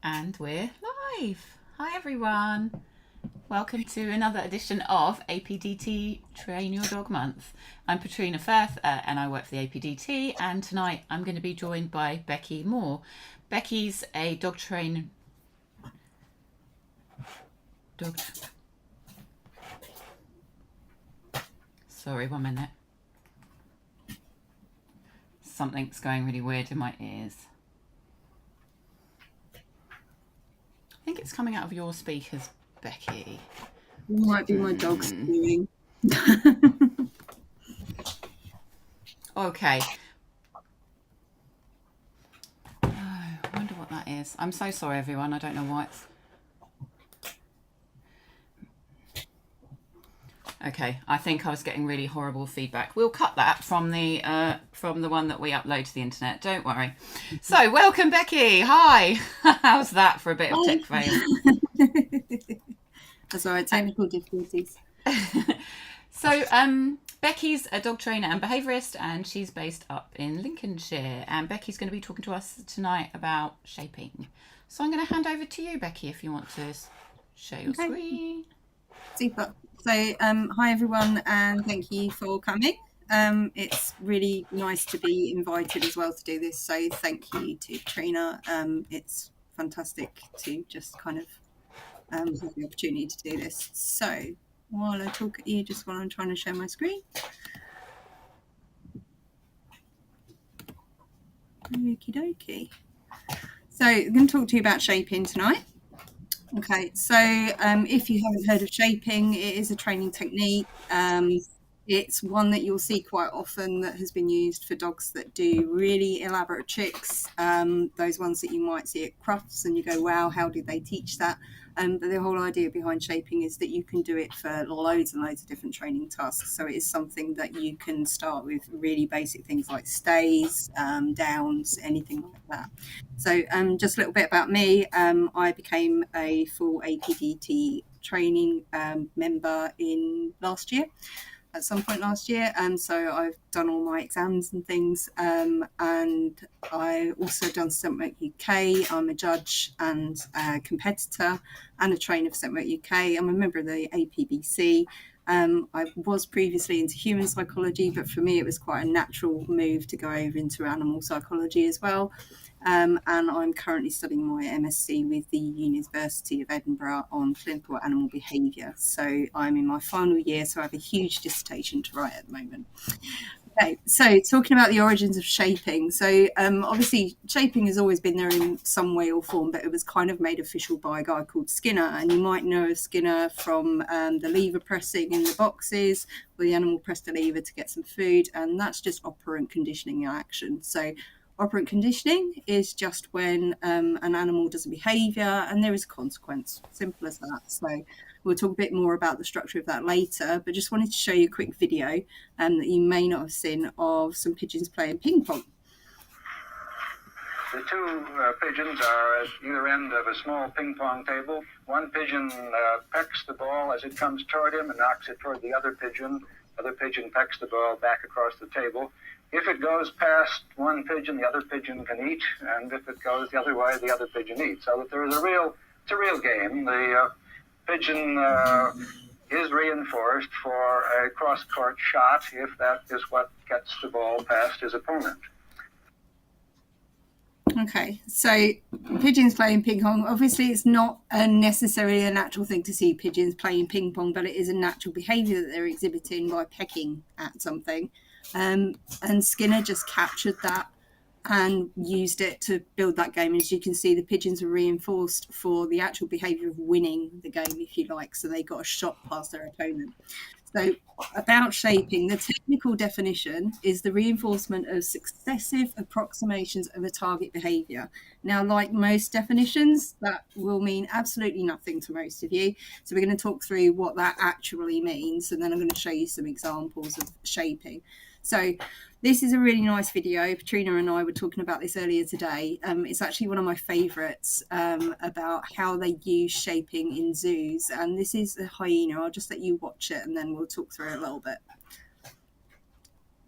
And we're live. Hi everyone. Welcome to another edition of APDT Train Your Dog Month. I'm Patrina Firth and I work for the APDT, and tonight I'm going to be joined by Becky Moore. Becky's a dog trainer. Sorry, 1 minute. Something's going really weird in my ears. I think it's coming out of your speakers, Becky. It might be my dog's doing. Okay. Oh, I wonder what that is. I'm so sorry, everyone. I don't know why it's... Okay, I think I was getting really horrible feedback. We'll cut that from the one that we upload to the internet. Don't worry. So, welcome, Becky. Hi. How's that for a bit of tech fail? That's all right. Technical difficulties. So, Becky's a dog trainer and behaviourist, and she's based up in Lincolnshire. And Becky's going to be talking to us tonight about shaping. So, I'm going to hand over to you, Becky, if you want to share your screen. Super. So, hi everyone, and thank you for coming. It's really nice to be invited as well to do this. So, thank you to Trina. It's fantastic to just kind of have the opportunity to do this. So, while I talk at you, just while I'm trying to share my screen. Okie dokie. So, I'm going to talk to you about shaping tonight. Okay, so if you haven't heard of shaping, it is a training technique. It's one that you'll see quite often that has been used for dogs that do really elaborate tricks, those ones that you might see at Crufts and you go, wow, how did they teach that? But the whole idea behind shaping is that you can do it for loads and loads of different training tasks. So it is something that you can start with really basic things like stays, downs, anything like that. So just a little bit about me. I became a full APDT training member in last year. At some point last year, and so I've done all my exams and things, and I also done SWUK UK. I'm a judge and a competitor and a trainer for SWUK UK. I'm a member of the APBC. I was previously into human psychology, but for me it was quite a natural move to go over into animal psychology as well. And I'm currently studying my MSc with the University of Edinburgh on Clinical Animal Behaviour. So I'm in my final year, so I have a huge dissertation to write at the moment. Okay, so talking about the origins of shaping. So obviously shaping has always been there in some way or form, but it was kind of made official by a guy called Skinner. And you might know of Skinner from the lever pressing in the boxes, where the animal pressed a lever to get some food, and that's just operant conditioning in action. So operant conditioning is just when an animal does a behaviour and there is a consequence. Simple as that. So we'll talk a bit more about the structure of that later, but just wanted to show you a quick video that you may not have seen of some pigeons playing ping pong. The two pigeons are at either end of a small ping pong table. One pigeon pecks the ball as it comes toward him and knocks it toward the other pigeon. The other pigeon pecks the ball back across the table. If it goes past one pigeon, the other pigeon can eat, and if it goes the other way, the other pigeon eats. So that there is it's a real game. The pigeon is reinforced for a cross-court shot if that is what gets the ball past his opponent. Okay, so pigeons playing ping pong. Obviously, it's not necessarily a natural thing to see pigeons playing ping pong, but it is a natural behaviour that they're exhibiting by pecking at something. And Skinner just captured that and used it to build that game. As you can see, the pigeons are reinforced for the actual behaviour of winning the game, if you like. So they got a shot past their opponent. So about shaping, the technical definition is the reinforcement of successive approximations of a target behaviour. Now, like most definitions, that will mean absolutely nothing to most of you. So we're going to talk through what that actually means, and then I'm going to show you some examples of shaping. So this is a really nice video. Patrina and I were talking about this earlier today. It's actually one of my favourites about how they use shaping in zoos. And this is a hyena. I'll just let you watch it and then we'll talk through it a little bit.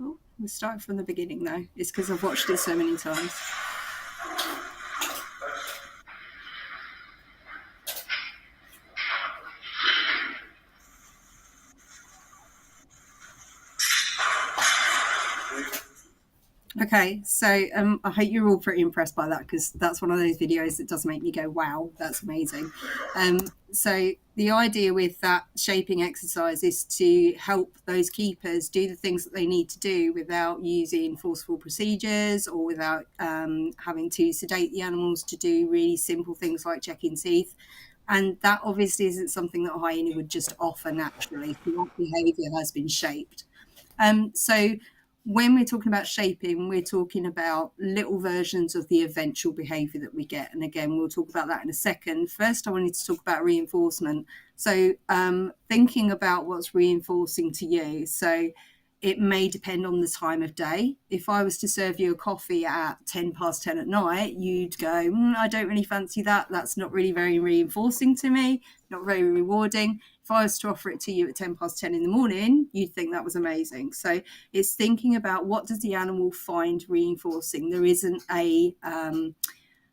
Oh, we'll start from the beginning though. It's because I've watched it so many times. Okay, so I hope you're all pretty impressed by that, because that's one of those videos that does make me go, wow, that's amazing. So the idea with that shaping exercise is to help those keepers do the things that they need to do without using forceful procedures, or without having to sedate the animals to do really simple things like checking teeth. And that obviously isn't something that a hyena would just offer naturally. That behaviour has been shaped. So when we're talking about shaping, we're talking about little versions of the eventual behaviour that we get. And again, we'll talk about that in a second. First, I wanted to talk about reinforcement. So thinking about what's reinforcing to you. So it may depend on the time of day. If I was to serve you a coffee at 10 past 10 at night, you'd go, I don't really fancy that. That's not really very reinforcing to me, not very rewarding. If I was to offer it to you at 10 past 10 in the morning, you'd think that was amazing. So it's thinking about, what does the animal find reinforcing? There isn't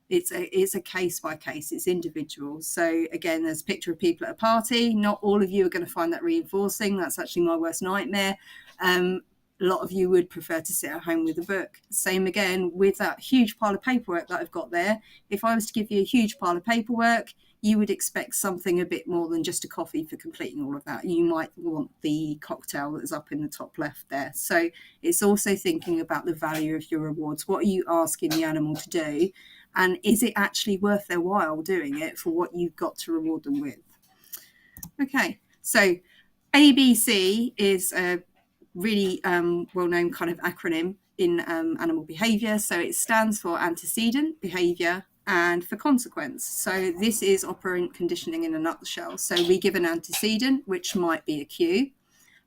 it's a case by case, it's individual. So again, there's a picture of people at a party. Not all of you are going to find that reinforcing. That's actually my worst nightmare. A lot of you would prefer to sit at home with a book. Same again with that huge pile of paperwork that I've got there. If I was to give you a huge pile of paperwork, you would expect something a bit more than just a coffee for completing all of that. You might want the cocktail that's up in the top left there. So it's also thinking about the value of your rewards. What are you asking the animal to do? And is it actually worth their while doing it for what you've got to reward them with? Okay, so ABC is a really well-known kind of acronym in animal behaviour. So it stands for antecedent, behaviour, and for consequence. So this is operant conditioning in a nutshell. So we give an antecedent, which might be a cue,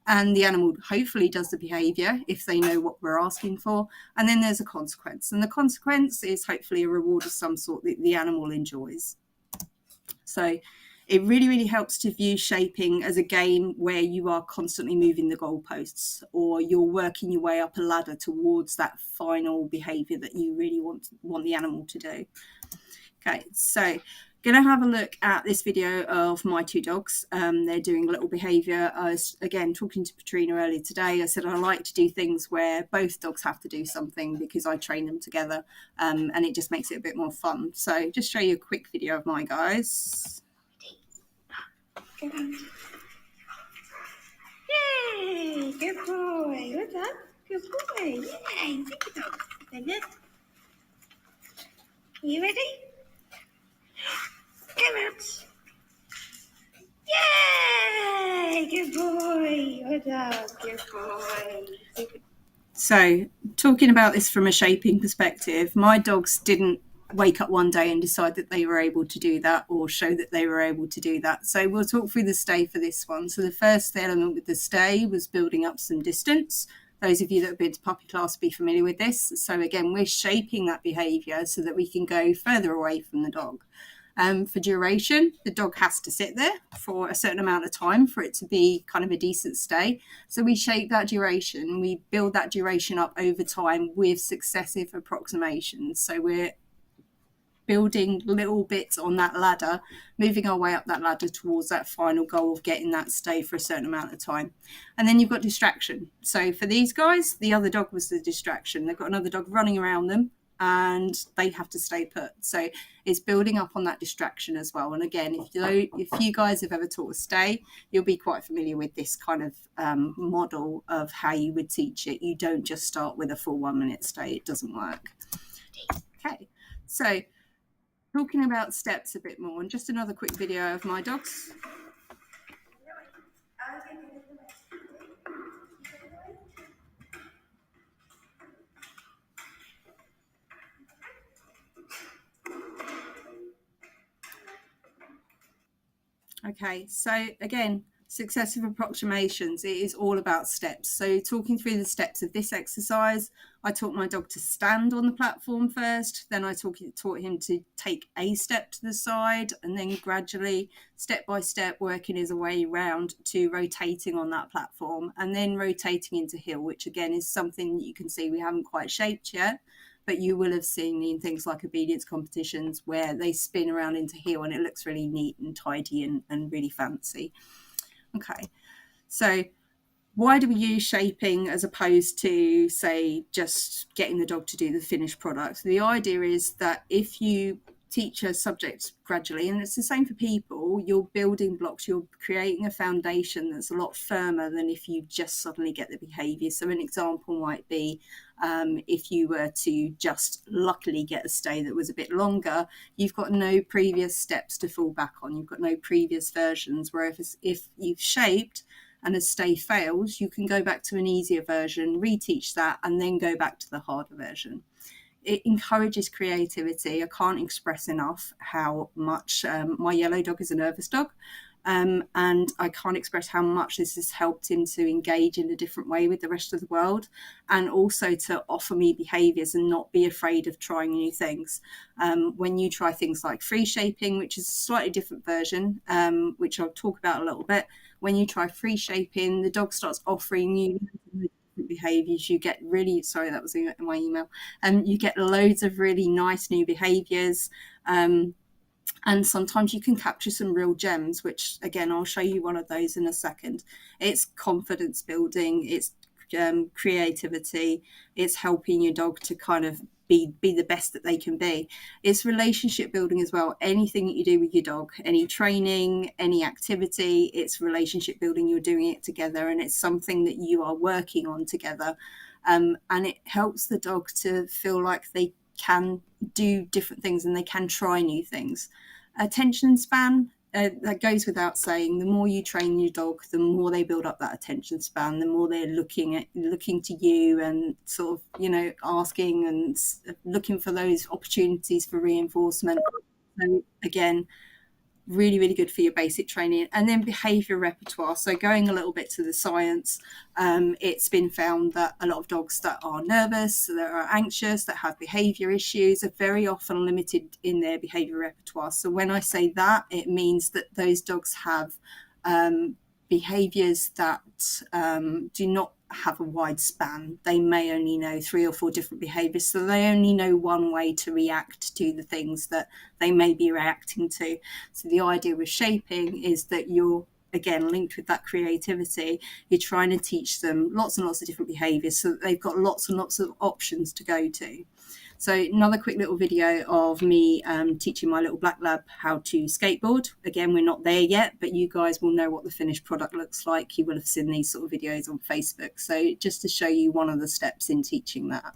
and the animal hopefully does the behaviour if they know what we're asking for. And then there's a consequence. And the consequence is hopefully a reward of some sort that the animal enjoys. So it really, really helps to view shaping as a game where you are constantly moving the goalposts, or you're working your way up a ladder towards that final behaviour that you really want the animal to do. Okay, so going to have a look at this video of my two dogs. They're doing little behaviour. I was, again, talking to Patrina earlier today. I said I like to do things where both dogs have to do something, because I train them together, and it just makes it a bit more fun. So just show you a quick video of my guys. Yay! Good boy. What's up? Good boy. Yay! Thank you, dog. You ready? Come out. Yay! Good boy. Good dog. Good boy. So, talking about this from a shaping perspective, my dogs didn't wake up one day and decide that they were able to do that, or show that they were able to do that. So we'll talk through the stay for this one. So the first element with the stay was building up some distance. Those of you that have been to puppy class will be familiar with this. So again, we're shaping that behaviour so that we can go further away from the dog. For duration, the dog has to sit there for a certain amount of time for it to be kind of a decent stay. So we shape that duration. We build that duration up over time with successive approximations. So we're building little bits on that ladder, moving our way up that ladder towards that final goal of getting that stay for a certain amount of time. And then you've got distraction. So for these guys, the other dog was the distraction. They've got another dog running around them and they have to stay put. So it's building up on that distraction as well. And again, if you guys have ever taught a stay, you'll be quite familiar with this kind of model of how you would teach it. You don't just start with a full 1 minute stay. It doesn't work. Okay, so talking about steps a bit more, and just another quick video of my dogs. Okay, so again, successive approximations, it is all about steps. So talking through the steps of this exercise, I taught my dog to stand on the platform first, then I taught him to take a step to the side, and then gradually, step by step, working his way around to rotating on that platform, and then rotating into heel, which again is something that you can see we haven't quite shaped yet, but you will have seen in things like obedience competitions where they spin around into heel and it looks really neat and tidy and really fancy. Okay, so why do we use shaping as opposed to, say, just getting the dog to do the finished product? The idea is that if you teach a subject gradually, and it's the same for people, you're building blocks, you're creating a foundation that's a lot firmer than if you just suddenly get the behaviour. So an example might be if you were to just luckily get a stay that was a bit longer, you've got no previous steps to fall back on, you've got no previous versions, whereas if you've shaped and a stay fails, you can go back to an easier version, reteach that, and then go back to the harder version. It encourages creativity. I can't express enough how much my yellow dog is a nervous dog. And I can't express how much this has helped him to engage in a different way with the rest of the world, and also to offer me behaviours and not be afraid of trying new things. When you try things like free shaping, which is a slightly different version, which I'll talk about a little bit, when you try free shaping, the dog starts offering you behaviours. You get really, sorry, that was in my email, you get loads of really nice new behaviours. And sometimes you can capture some real gems, which again, I'll show you one of those in a second. It's confidence building, it's creativity, it's helping your dog to kind of be the best that they can be. It's relationship building as well. Anything that you do with your dog, any training, any activity, it's relationship building. You're doing it together, and it's something that you are working on together. And it helps the dog to feel like they can do different things and they can try new things. Attention span, that goes without saying. The more you train your dog, the more they build up that attention span, the more they're looking to you and sort of, asking and looking for those opportunities for reinforcement. So again, really, really good for your basic training. And then behaviour repertoire. So going a little bit to the science, it's been found that a lot of dogs that are nervous, that are anxious, that have behaviour issues are very often limited in their behaviour repertoire. So when I say that, it means that those dogs have behaviours that do not have a wide span. They may only know 3 or 4 different behaviours, so they only know one way to react to the things that they may be reacting to. So the idea with shaping is that you're, again, linked with that creativity, you're trying to teach them lots and lots of different behaviours so that they've got lots and lots of options to go to. So another quick little video of me teaching my little black lab how to skateboard. Again, we're not there yet, but you guys will know what the finished product looks like. You will have seen these sort of videos on Facebook. So just to show you one of the steps in teaching that.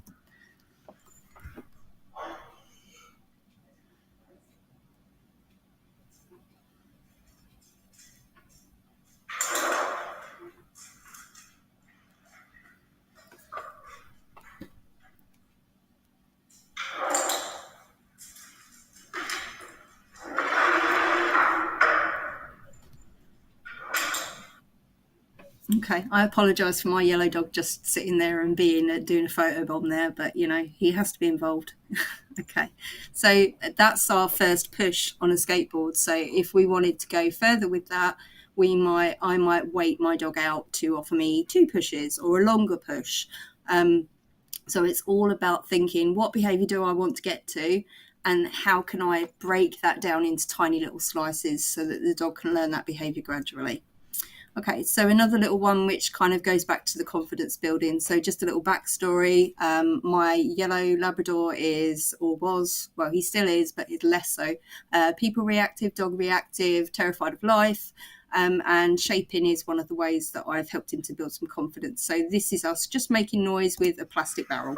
Okay, I apologise for my yellow dog just sitting there and doing a photo bomb there, but he has to be involved. Okay, so that's our first push on a skateboard. So if we wanted to go further with that, I might wait my dog out to offer me 2 pushes or a longer push. So it's all about thinking, what behaviour do I want to get to, and how can I break that down into tiny little slices so that the dog can learn that behaviour gradually. Okay, so another little one which kind of goes back to the confidence building. So just a little backstory. My yellow Labrador is, or was, well, he still is, but is less so, people reactive, dog reactive, terrified of life. And shaping is one of the ways that I've helped him to build some confidence. So this is us just making noise with a plastic barrel.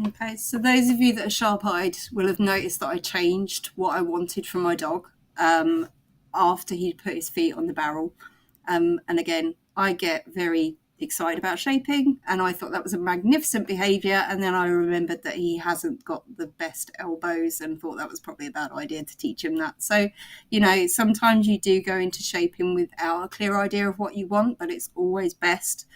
Okay, so those of you that are sharp-eyed will have noticed that I changed what I wanted from my dog after he'd put his feet on the barrel. And again, I get very excited about shaping, and I thought that was a magnificent behaviour, and then I remembered that he hasn't got the best elbows and thought that was probably a bad idea to teach him that. So, you know, sometimes you do go into shaping without a clear idea of what you want, but it's always best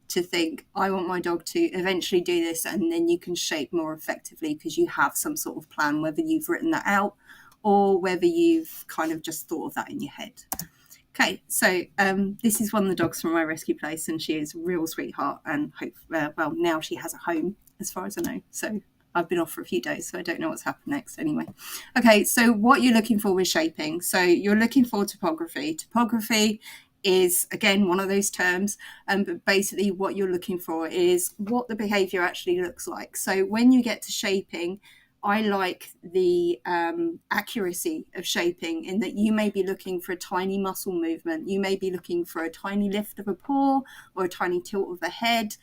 to think, I want my dog to eventually do this, and then you can shape more effectively because you have some sort of plan, whether you've written that out or whether you've kind of just thought of that in your head. Okay, so this is one of the dogs from my rescue place, and she is a real sweetheart, and well, now she has a home as far as I know. So I've been off for a few days, so I don't know what's happened next anyway. Okay, so what you're looking for with shaping. So you're looking for topography. Topography is, again, one of those terms, but basically what you're looking for is what the behaviour actually looks like. So when you get to shaping, I like the accuracy of shaping, in that you may be looking for a tiny muscle movement. You may be looking for a tiny lift of a paw or a tiny tilt of the head.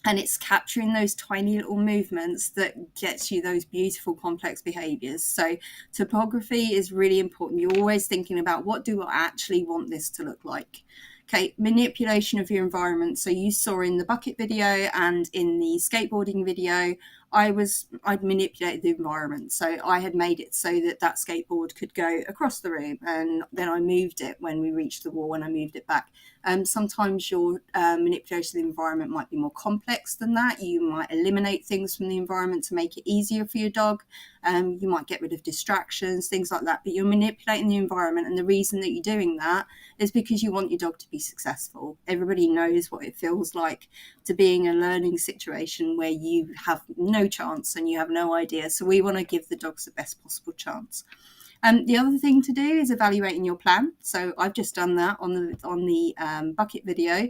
And it's capturing those tiny little movements that gets you those beautiful complex behaviours. So topography is really important. You're always thinking about, what do I actually want this to look like? Okay, manipulation of your environment. So you saw in the bucket video and in the skateboarding video, I'd manipulated the environment. So I had made it so that that skateboard could go across the room, and then I moved it when we reached the wall and I moved it back. Sometimes your manipulation of the environment might be more complex than that. You might eliminate things from the environment to make it easier for your dog. You might get rid of distractions, things like that, but you're manipulating the environment. And the reason that you're doing that is because you want your dog to be successful. Everybody knows what it feels like to be in a learning situation where you have no chance and you have no idea. So we want to give the dogs the best possible chance. The other thing to do is evaluating your plan. So I've just done that on the bucket video.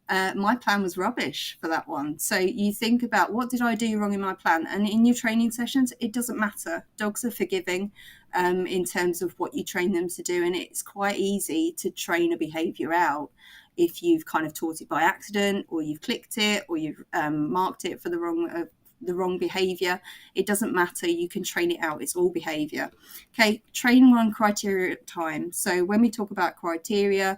My plan was rubbish for that one. So you think about, what did I do wrong in my plan? And in your training sessions, it doesn't matter. Dogs are forgiving in terms of what you train them to do. And it's quite easy to train a behaviour out if you've kind of taught it by accident, or you've clicked it, or you've marked it for the wrong behaviour. It doesn't matter. You can train it out. It's all behaviour. Okay, train one criteria at a time. So when we talk about criteria,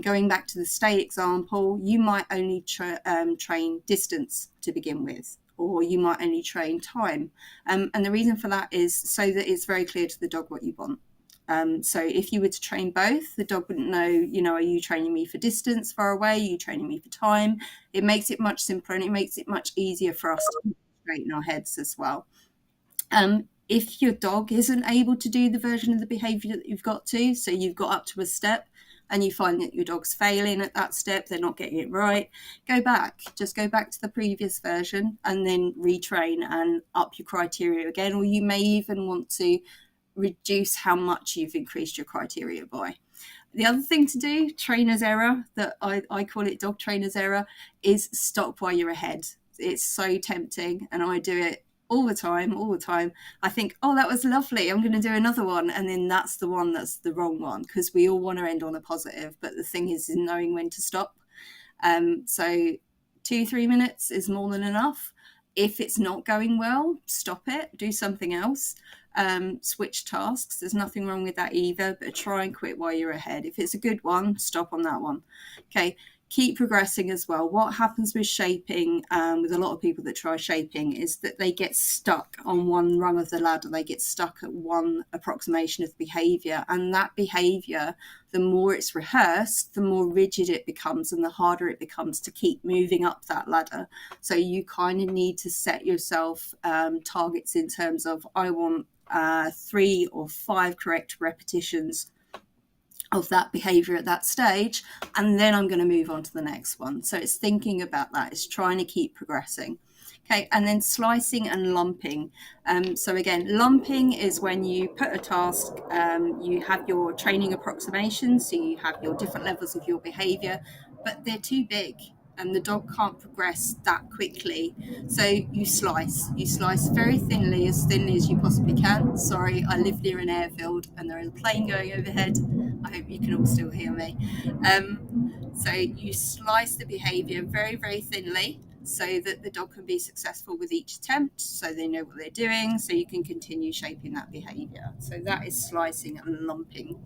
going back to the stay example, you might only train distance to begin with, or you might only train time. And the reason for that is so that it's very clear to the dog what you want. So if you were to train both, the dog wouldn't know, are you training me for distance far away? Are you training me for time? It makes it much simpler, and it makes it much easier for us to straighten our heads as well. If your dog isn't able to do the version of the behaviour that you've got to, so you've got up to a step and you find that your dog's failing at that step, they're not getting it right, just go back to the previous version and then retrain and up your criteria again. Or you may even want to reduce how much you've increased your criteria by. The other thing to do, trainer's error, that I call it dog trainer's error, is stop while you're ahead. It's so tempting, and I do it all the time. I think, oh, that was lovely, I'm going to do another one, and then that's the one that's the wrong one, because we all want to end on a positive, but the thing is knowing when to stop. So 2-3 minutes is more than enough. If it's not going well, stop it, do something else. Switch tasks. There's nothing wrong with that either, but try and quit while you're ahead. If it's a good one, stop on that one. Okay, keep progressing as well. What happens with shaping, with a lot of people that try shaping, is that they get stuck on one rung of the ladder. They get stuck at one approximation of behaviour, and that behaviour, the more it's rehearsed, the more rigid it becomes and the harder it becomes to keep moving up that ladder. So you kind of need to set yourself targets in terms of, I want 3 or 5 correct repetitions of that behavior at that stage, and then I'm going to move on to the next one. So it's thinking about that, it's trying to keep progressing. Okay, and then slicing and lumping. So again, lumping is when you put a task, you have your training approximations, so you have your different levels of your behavior, but they're too big and the dog can't progress that quickly. So you slice very thinly as you possibly can. Sorry, I live near an airfield and there is a plane going overhead. I hope you can all still hear me. So you slice the behavior very, very thinly. so that the dog can be successful with each attempt, so they know what they're doing, so you can continue shaping that behaviour. So that is slicing and lumping.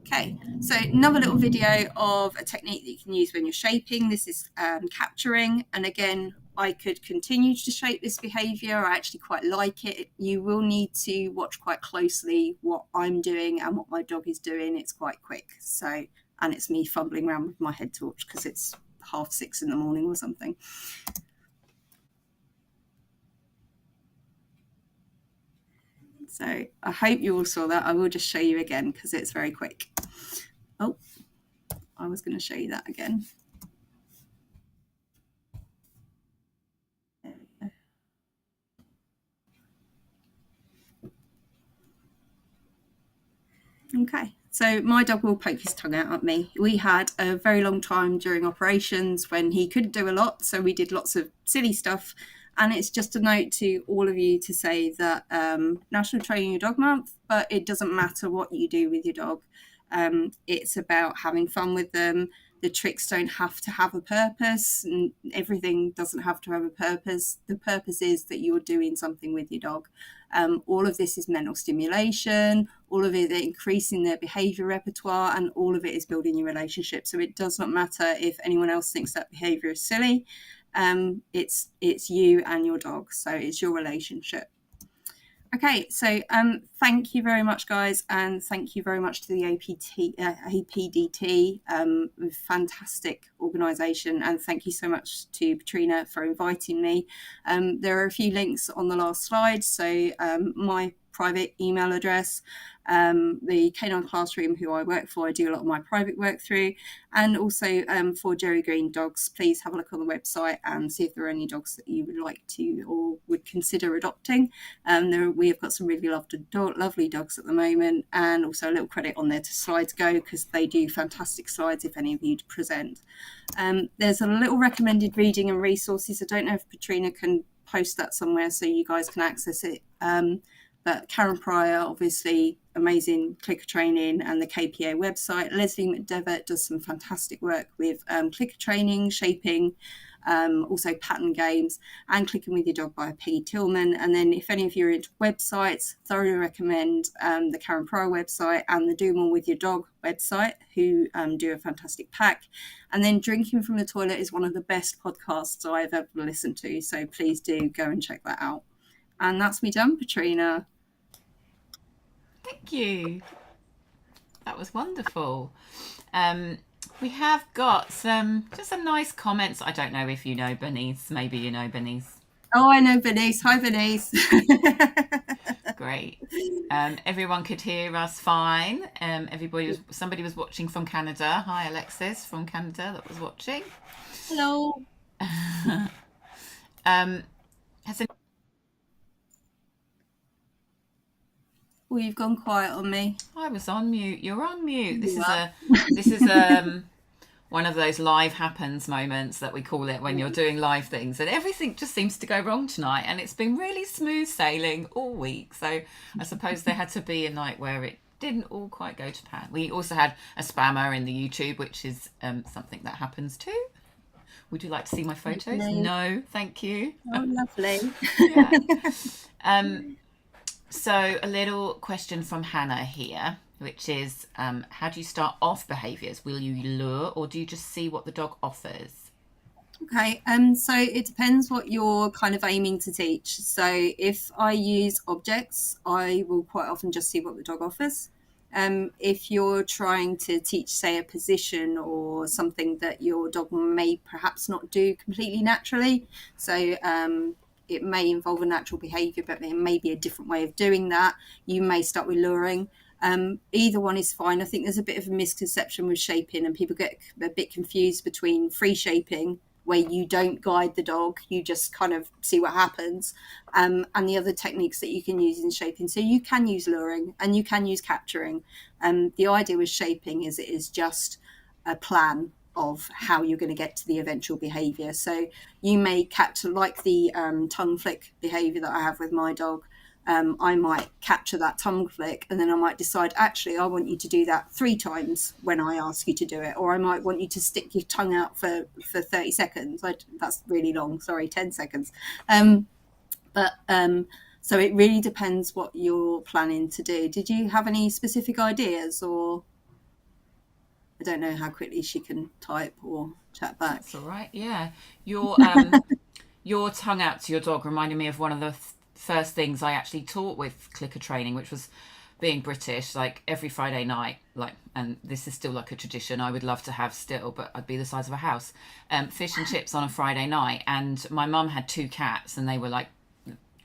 Okay, so another little video of a technique that you can use when you're shaping. This is capturing, and again, I could continue to shape this behaviour. I actually quite like it. You will need to watch quite closely what I'm doing and what my dog is doing. It's quite quick, so, and it's me fumbling around with my head torch because it's 6:30 in the morning or something. So I hope you all saw that. I will just show you again because it's very quick. Oh, I was going to show you that again. There we go. Okay, so my dog will poke his tongue out at me. We had a very long time during operations when he couldn't do a lot, so we did lots of silly stuff. And it's just a note to all of you to say that National Training Your Dog Month, but it doesn't matter what you do with your dog. It's about having fun with them. The tricks don't have to have a purpose, and everything doesn't have to have a purpose. The purpose is that you're doing something with your dog. All of this is mental stimulation, all of it is increasing their behaviour repertoire, and all of it is building your relationship. So it does not matter if anyone else thinks that behaviour is silly. It's you and your dog, so it's your relationship. Okay, so thank you very much, guys, and thank you very much to the APDT, fantastic organisation, and thank you so much to Patrina for inviting me. There are a few links on the last slide, so my private email address, the Canine Classroom, who I work for, I do a lot of my private work through, and also for Jerry Green dogs, please have a look on the website and see if there are any dogs that you would like to or would consider adopting. We have got some really lovely dogs at the moment, and also a little credit on there to Slides Go, because they do fantastic slides if any of you present. There's a little recommended reading and resources. I don't know if Patrina can post that somewhere so you guys can access it. But Karen Pryor, obviously, amazing clicker training, and the KPA website. Leslie McDevitt does some fantastic work with clicker training, shaping, also pattern games, and Clicking with Your Dog by Peggy Tillman. And then if any of you are into websites, thoroughly recommend the Karen Pryor website and the Do More With Your Dog website, who do a fantastic pack. And then Drinking from the Toilet is one of the best podcasts I've ever listened to, so please do go and check that out. And that's me done, Patrina. Thank you. That was wonderful. We have got just some nice comments. I don't know if you know Bernice. Maybe you know Bernice. Oh, I know Bernice. Hi, Bernice. Great. Everyone could hear us fine. Somebody was watching from Canada. Hi, Alexis from Canada that was watching. Hello. Oh, you've gone quiet on me. I was on mute. You're on mute. This is one of those live happens moments that we call it when you're doing live things, and everything just seems to go wrong tonight, and it's been really smooth sailing all week. So I suppose there had to be a night where it didn't all quite go to plan. We also had a spammer in the YouTube, which is something that happens too. Would you like to see my photos? No, thank you. Oh, lovely. Yeah. So a little question from Hannah here, which is, how do you start off behaviours? Will you lure, or do you just see what the dog offers? Okay, so it depends what you're kind of aiming to teach. So if I use objects, I will quite often just see what the dog offers. If you're trying to teach, say, a position or something that your dog may perhaps not do completely naturally, so it may involve a natural behaviour, but it may be a different way of doing that, you may start with luring. Either one is fine. I think there's a bit of a misconception with shaping, and people get a bit confused between free shaping, where you don't guide the dog, you just kind of see what happens, and the other techniques that you can use in shaping. So you can use luring and you can use capturing. The idea with shaping is it is just a plan of how you're going to get to the eventual behaviour. So you may capture, like the tongue flick behaviour that I have with my dog. I might capture that tongue flick, and then I might decide, actually, I want you to do that 3 times when I ask you to do it, or I might want you to stick your tongue out for 30 seconds. That's really long, sorry, 10 seconds. So it really depends what you're planning to do. Did you have any specific ideas, or I don't know how quickly she can type or chat back? That's all right. Yeah, your tongue out to your dog reminded me of one of the first things I actually taught with clicker training, which was, being British, like every Friday night, like, and this is still like a tradition I would love to have still, but I'd be the size of a house, fish and chips on a Friday night. And my mum had 2 cats, and they were like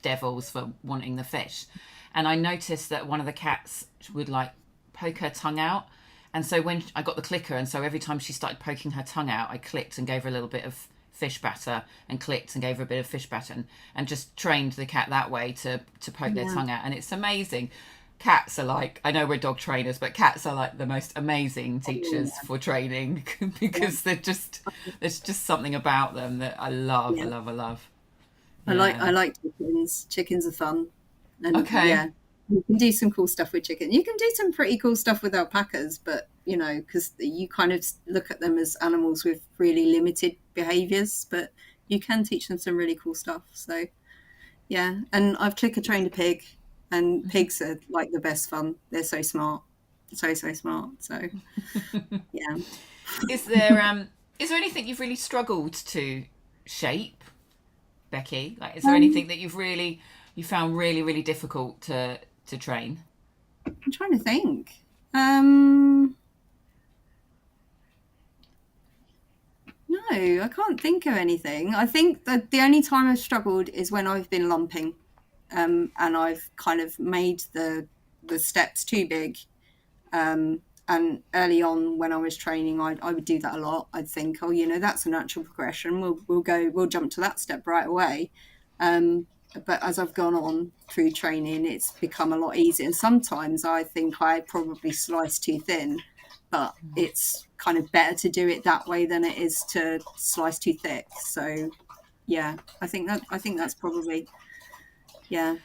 devils for wanting the fish. And I noticed that one of the cats would like poke her tongue out. And so when I got the clicker, and so every time she started poking her tongue out, I clicked and gave her a little bit of fish batter, and clicked and gave her a bit of fish batter, and just trained the cat that way to poke their tongue out. And it's amazing. Cats are like, I know we're dog trainers, but cats are like the most amazing teachers for training because there's just something about them that I love. I love. Yeah. I like chickens. Chickens are fun. And okay. Yeah, you can do some cool stuff with chicken. You can do some pretty cool stuff with alpacas, but because you kind of look at them as animals with really limited behaviors, but you can teach them some really cool stuff. So yeah, and I've clicker trained a pig, and pigs are like the best fun. They're so smart, so smart. So yeah. Is there anything you've really struggled to shape, Becky? Like, is there anything that you found really, really difficult to train? I'm trying to think. No, I can't think of anything. I think that the only time I've struggled is when I've been lumping, and I've kind of made the steps too big. And early on when I was training, I would do that a lot. I'd think, that's a natural progression. We'll jump to that step right away. But as I've gone on through training, it's become a lot easier. And sometimes I think I probably slice too thin, but it's kind of better to do it that way than it is to slice too thick. So yeah, I think that's probably, yeah.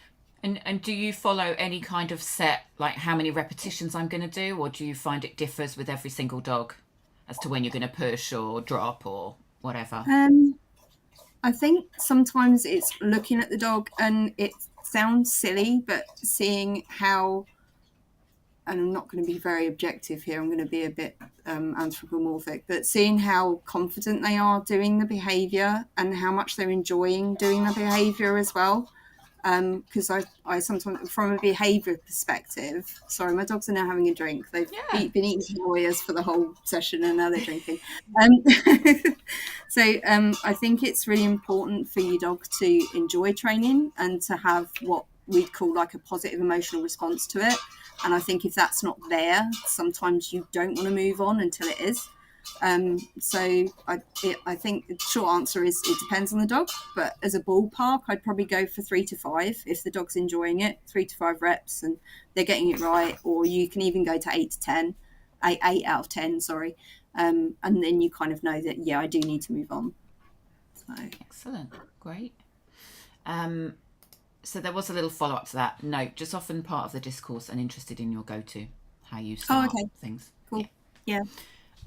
And do you follow any kind of set, like how many repetitions I'm going to do, or do you find it differs with every single dog as to when you're going to push or drop or whatever? I think sometimes it's looking at the dog, and it sounds silly, but seeing how, and I'm not going to be very objective here, I'm going to be a bit anthropomorphic, but seeing how confident they are doing the behaviour and how much they're enjoying doing the behaviour as well. Because I sometimes, from a behaviour perspective, sorry, my dogs are now having a drink. They've been eating lawyers for the whole session, and now they're drinking. So I think it's really important for your dog to enjoy training and to have what we'd call like a positive emotional response to it. And I think if that's not there, sometimes you don't want to move on until it is. So I think the short answer is it depends on the dog, but as a ballpark, I'd probably go for 3 to 5 if the dog's enjoying it, 3 to 5 reps and they're getting it right. Or you can even go to 8 to 10, 8 out of 10, sorry. And then you kind of know that, yeah, I do need to move on. So. Excellent. Great. So there was a little follow-up to that. No, just often part of the discourse and interested in your go-to, how you start things. Cool. Yeah.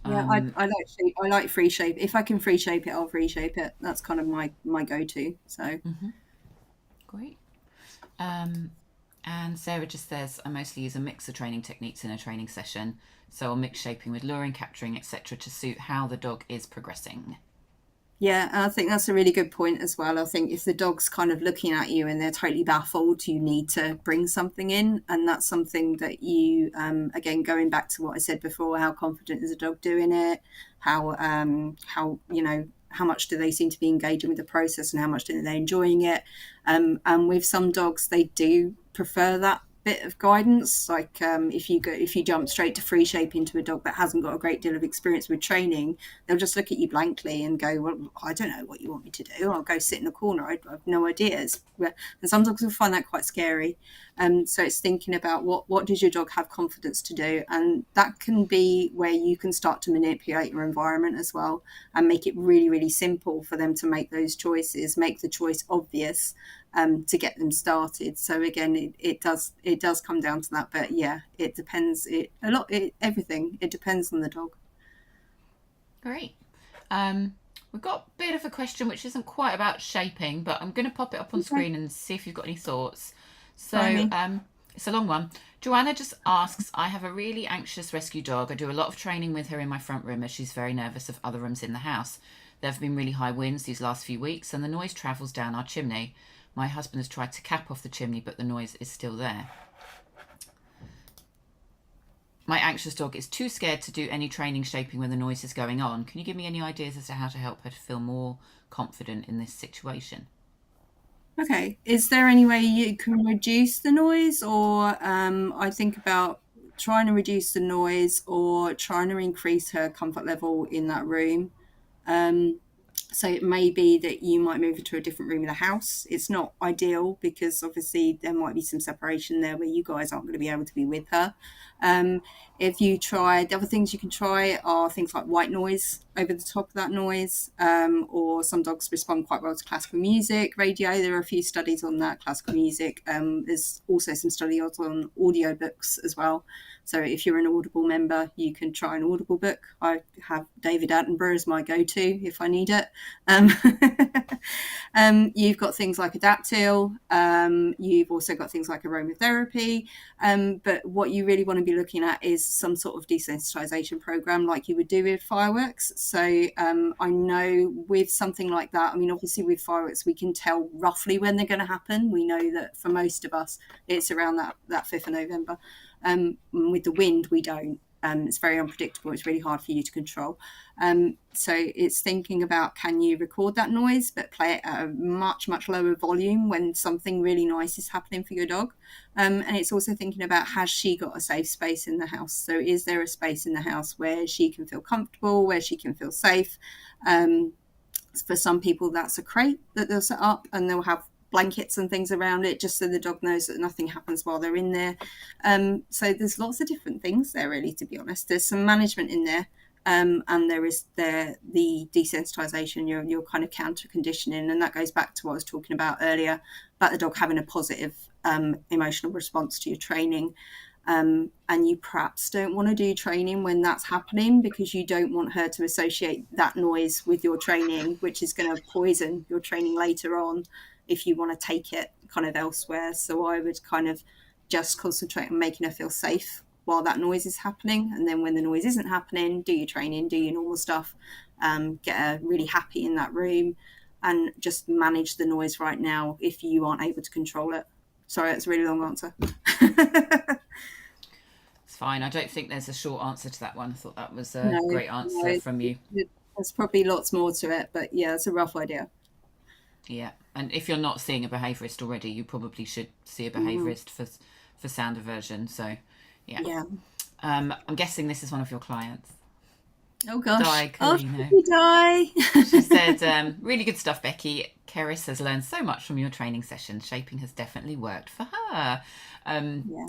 I like free shape. If I can free shape it, I'll free shape it. That's kind of my go-to. So great. And Sarah just says, I mostly use a mix of training techniques in a training session. So I'll mix shaping with luring, capturing, etc. to suit how the dog is progressing. Yeah, and I think that's a really good point as well. I think if the dog's kind of looking at you and they're totally baffled, you need to bring something in. And that's something that you, again, going back to what I said before, how confident is a dog doing it? How much do they seem to be engaging with the process, and how much are they enjoying it? And with some dogs, they do prefer that bit of guidance. Like if you jump straight to free shape into a dog that hasn't got a great deal of experience with training, they'll just look at you blankly and go, well, I don't know what you want me to do. I'll go sit in the corner. I have no ideas. And some dogs will find that quite scary. So it's thinking about what does your dog have confidence to do, and that can be where you can start to manipulate your environment as well and make it really, really simple for them to make those choices, make the choice obvious. to get them started. So again, it does come down to that. But yeah, it depends. Everything. It depends on the dog. Great. We've got a bit of a question which isn't quite about shaping, but I'm going to pop it up on screen and see if you've got any thoughts. So it's a long one. Joanna just asks, I have a really anxious rescue dog. I do a lot of training with her in my front room as she's very nervous of other rooms in the house. There have been really high winds these last few weeks and the noise travels down our chimney. My husband has tried to cap off the chimney, but the noise is still there. My anxious dog is too scared to do any training shaping when the noise is going on. Can you give me any ideas as to how to help her to feel more confident in this situation? Okay. Is there any way you can reduce the noise, or I think about trying to reduce the noise or trying to increase her comfort level in that room. So it may be that you might move her to a different room in the house. It's not ideal because obviously there might be some separation there where you guys aren't going to be able to be with her. If you try, the other things you can try are things like white noise over the top of that noise, or some dogs respond quite well to classical music, radio. There are a few studies on that, classical music. There's also some studies on audiobooks as well. So if you're an Audible member, you can try an Audible book. I have David Attenborough as my go-to if I need it. You've got things like Adaptil. You've also got things like aromatherapy. But what you really want to be looking at is some sort of desensitization program like you would do with fireworks. So I know with something like that, I mean, obviously with fireworks, we can tell roughly when they're going to happen. We know that for most of us, it's around that 5th of November. With the wind, we don't. It's very unpredictable. It's really hard for you to control. So it's thinking about, can you record that noise but play it at a much, much lower volume when something really nice is happening for your dog? And it's also thinking about, has she got a safe space in the house? So is there a space in the house where she can feel comfortable, where she can feel safe? For some people, that's a crate that they'll set up and they'll have blankets and things around it just so the dog knows that nothing happens while they're in there. So there's lots of different things there, really, to be honest. There's some management in there, and there is the desensitization, your kind of counter conditioning, and that goes back to what I was talking about earlier about the dog having a positive emotional response to your training. And you perhaps don't want to do training when that's happening because you don't want her to associate that noise with your training, which is going to poison your training later on if you want to take it kind of elsewhere. So I would kind of just concentrate on making her feel safe while that noise is happening. And then when the noise isn't happening, do your training, do your normal stuff, get her really happy in that room, and just manage the noise right now if you aren't able to control it. Sorry, that's a really long answer. It's fine. I don't think there's a short answer to that one. I thought that was a great answer from you. There's probably lots more to it, but yeah, it's a rough idea. Yeah, and if you're not seeing a behaviourist already, you probably should see a behaviourist for sound aversion. So, yeah. I'm guessing this is one of your clients. Oh gosh. Di. She said, really good stuff, Becky. Keris has learned so much from your training sessions. Shaping has definitely worked for her.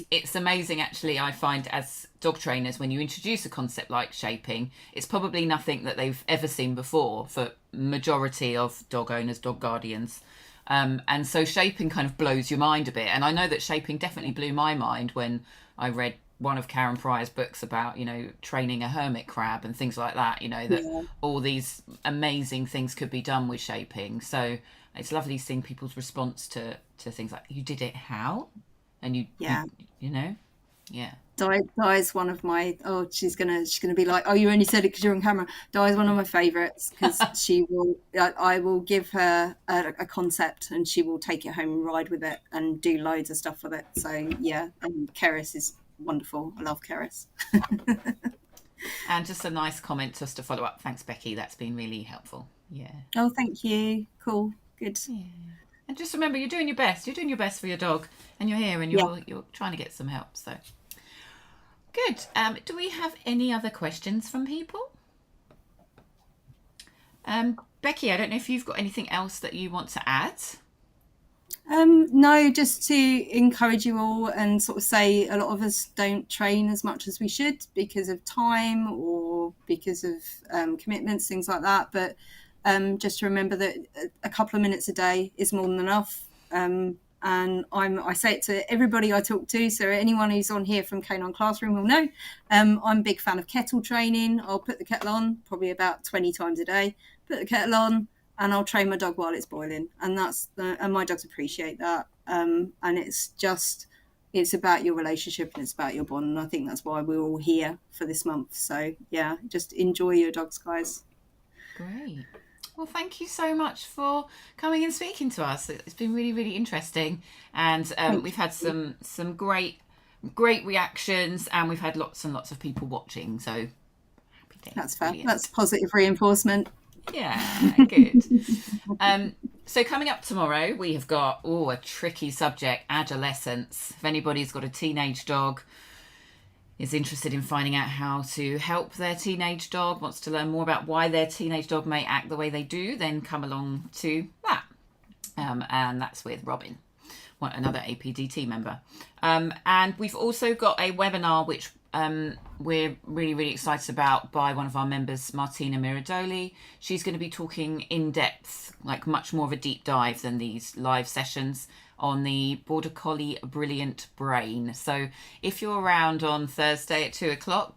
It's amazing, actually, I find, as dog trainers, when you introduce a concept like shaping, it's probably nothing that they've ever seen before for majority of dog owners, dog guardians. And so shaping kind of blows your mind a bit. And I know that shaping definitely blew my mind when I read one of Karen Pryor's books about, training a hermit crab and things like that, that all these amazing things could be done with shaping. So it's lovely seeing people's response to things like, you did it how? And Di's one of my, she's gonna be like, oh, you only said it because you're on camera. Di's one of my favorites because I will give her a concept and she will take it home and ride with it and do loads of stuff with it. So yeah, and Keris is wonderful. I love Keris. And just a nice comment just to follow up. Thanks, Becky. That's been really helpful. Yeah. Oh, thank you. Cool. Good. Yeah. And just remember, you're doing your best. You're doing your best for your dog, and you're here, and you're trying to get some help. So good. Do we have any other questions from people? Becky, I don't know if you've got anything else that you want to add. No, just to encourage you all and sort of say a lot of us don't train as much as we should because of time or because of commitments, things like that. But just to remember that a couple of minutes a day is more than enough. And I say it to everybody I talk to, so anyone who's on here from Canine Classroom will know. I'm a big fan of kettle training. I'll put the kettle on probably about 20 times a day, put the kettle on, and I'll train my dog while it's boiling. And and my dogs appreciate that. And it's about your relationship and it's about your bond. And I think that's why we're all here for this month. So yeah, just enjoy your dogs, guys. Great. Well, thank you so much for coming and speaking to us. It's been really, really interesting, and we've had some great reactions, and we've had lots and lots of people watching. So happy days. That's fair. That's positive reinforcement. Yeah, good. So coming up tomorrow, we have got a tricky subject: adolescence. If anybody's got a teenage dog, is interested in finding out how to help their teenage dog, wants to learn more about why their teenage dog may act the way they do, then come along to that. And that's with Robin, another APDT member. And we've also got a webinar which we're really, really excited about, by one of our members, Martina Miradoli. She's going to be talking in depth, like much more of a deep dive than these live sessions, on the Border Collie Brilliant Brain. So if you're around on Thursday at 2:00,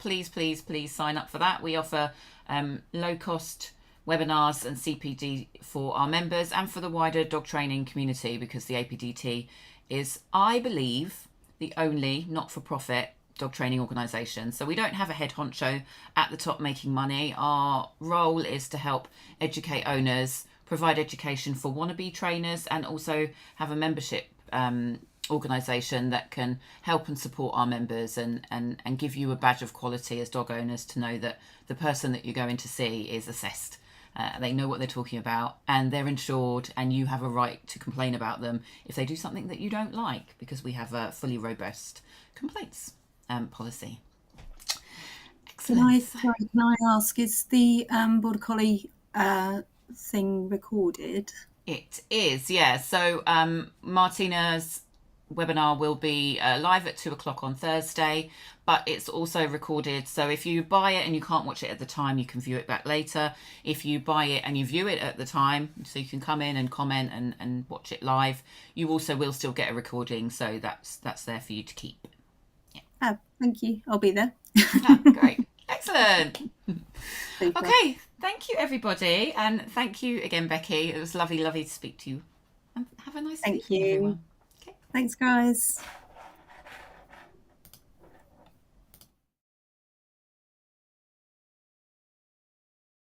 please sign up for that. We offer low cost webinars and CPD for our members and for the wider dog training community, because the APDT is, I believe, the only not-for-profit dog training organisation. So we don't have a head honcho at the top making money. Our role is to help educate owners, provide education for wannabe trainers, and also have a membership organisation that can help and support our members and give you a badge of quality as dog owners, to know that the person that you're going to see is assessed. They know what they're talking about, and they're insured, and you have a right to complain about them if they do something that you don't like, because we have a fully robust complaints policy. Excellent. Can I ask, is the Border Collie thing recorded? It is, yeah. So Martina's webinar will be live at 2:00 on Thursday, but it's also recorded. So if you buy it and you can't watch it at the time, you can view it back later. If you buy it and you view it at the time, so you can come in and comment and watch it live, you also will still get a recording. So that's there for you to keep. Yeah. Oh, thank you. I'll be there. Great. Excellent. Okay, thank you everybody, and thank you again, Becky. It was lovely to speak to you, and have a nice evening, everyone. Okay. Thanks, guys.